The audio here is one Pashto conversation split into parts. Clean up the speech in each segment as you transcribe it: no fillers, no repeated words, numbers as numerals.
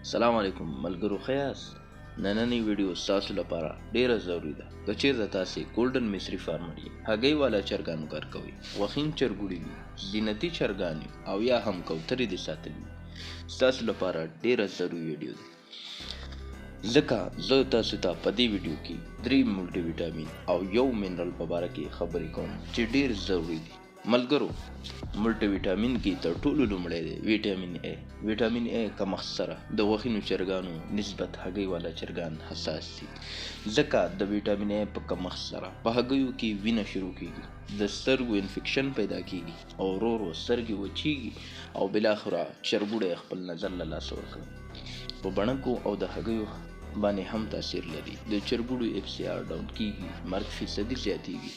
سلام علیکم ملګرو خیاس نننی ویډیو تاسو لپاره ډیره ضروری ده که چیرته تاسو ګولډن مصری فارمر یې هګۍ والا چرګانو کار کوي وخین چرګوړي وي زینتي چرګانې او یا هم کوترې دي ساتلي تاسو لپاره ډیره ضروری ویډیو ده ځکه زه تاسو ته په دې ویډیو کې 3 ملټي ویټامین او یو منرال په اړه کې خبرې کوم چې ډیر ضروری دي ملګرو ملټي ویټامین کې تر ټولو لومړی دی ویټامین ا کمښت سره د وخینو چرګانو نسبت هګۍ والا چرګان حساس دي ځکه د ویټامین ا په کمښت سره په هګیو کې وینه شروع کیږي د سترګو انفیکشن پیدا کیږي او ورو سترګې وچیږي او بالاخره چرګوړی خپل نظر له لاسه ورکوي په بڼکو او د هګیو باندې هم تاثیر لري د چرګوړو اف سی آر ډاون کیږي مرګ فیصدي زیاتیږي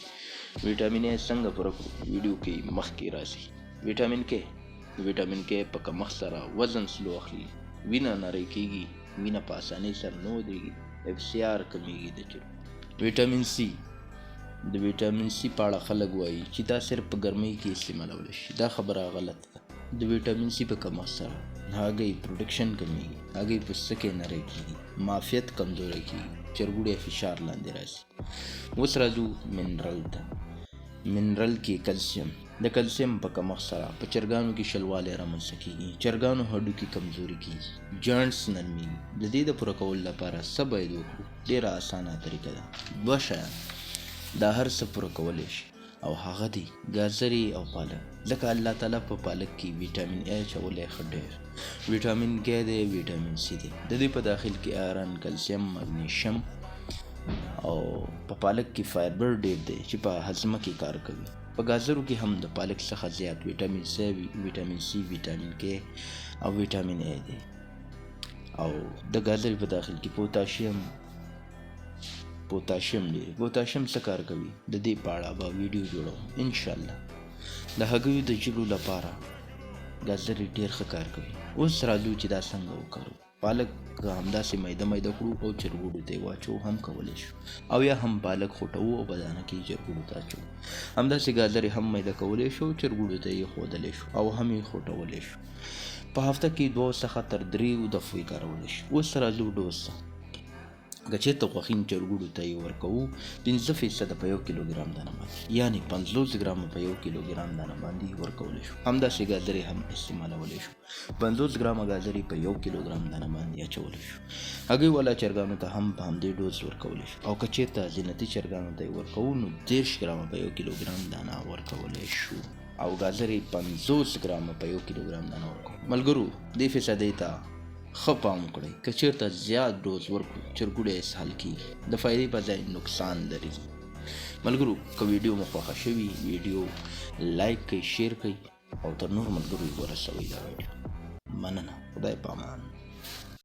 ویټامین ا څنګه پوره کړو ویډیو کې مخکې راځي ویټامین کې په کمښت سره وزن سلو اخلي وینه نری کیږي وینه په اسانۍ سره نه ودرېږي اف سی آر کمیږي د چرګ ویټامین سی د ویټامین سی په اړه خلک وایي چې دا صرف په ګرمۍ کې استعمالول شي دا خبره غلطه ده د ویټامین سی په کمښت سره هګۍ پروډکشن کمیږي هګۍ پوستکی نری کیږي معافیت کمزوری کیږي چرګوړی فشار لاندې راځي اوس راځو منرال ته منرال کې کلسیم د کلسیم په کمښت سره په چرګانو کې شلوالی رامنځته کیږي چرګانو هډوکي کمزوري کیږي جاینټس نرمیږي د دې د پوره کولو لپاره څه باید وکړو ډیره اسانه طریقه ده دوه شیان دا هر څه پوره کولی شي او هغه دي ګازرې او پالک ځکه الله تعالی په پالک کې ویټامین ا اچولی ښه ډېر ویټامین کې دی ویټامین سی دی د دې په داخل کې آیرن کلسیم مګنیشیم او په پالک کې فایبر ډېر دی چې په هضمه کې کار کوي په ګازرو کې هم د پالک څخه زیات ویټامین سی ویټامین کې او ویټامین ا دی او د ګازرې په داخل کې پوتاشیم دی پوتاشیم څه کار کوي د دې په اړه به ویډیو جوړوم انشاءالله د هګیو د جلو لپاره ګازرې ډېر ښه کار کوي اوس راځو چې دا څنګه وکړو پالک همداسې میده کړو او چرګوړو ته یې واچو هم کولی شو او یا هم پالک خوټوو او په دانه کې چرګوړو ته اچوو همداسې ګازرې هم میده کولی شو چرګوړو ته یې ښودلی شو او هم یې خوټولی شو په هفته کې 2 څخه تر 3 دفعې کارولی شو اوس راځو ډوز ته که چېرته غوښین چرګوړو ته یې ورکوو 15% په 1 کیلوګرام دانه باندې یعنې 50 ګرامه په 1 کیلوګرام دانه باندې ورکولی شو همداسې ګازرې هم استعمالولی شو 50 ګرامه ګازرې په 1 کیلوګرام دانه باندې اچولی شو هګۍ والا چرګانو ته هم په همدې ډوز ورکولی شو او که چېرته زینتي چرګانو ته یې ورکوو نو 30 ګرامه په 1 کیلوګرام دانه ورکولی شو او ګازرې 50 ګرامه په 1 کیلوګرام دانه ورکوو ملګرو دې فیصدۍ ته ښه پام وکړئ که چېرته زیات ډوز ورکړو چرګوړی اسهال کیږي د فایدې په ځای نقصان لري ملګرو که ویډیو مو خوښه شوي ویډیو لایک کړئ شیر کړئ او تر نور ملګرو یې ورسوئ دا ویډیو مننه خدای په امان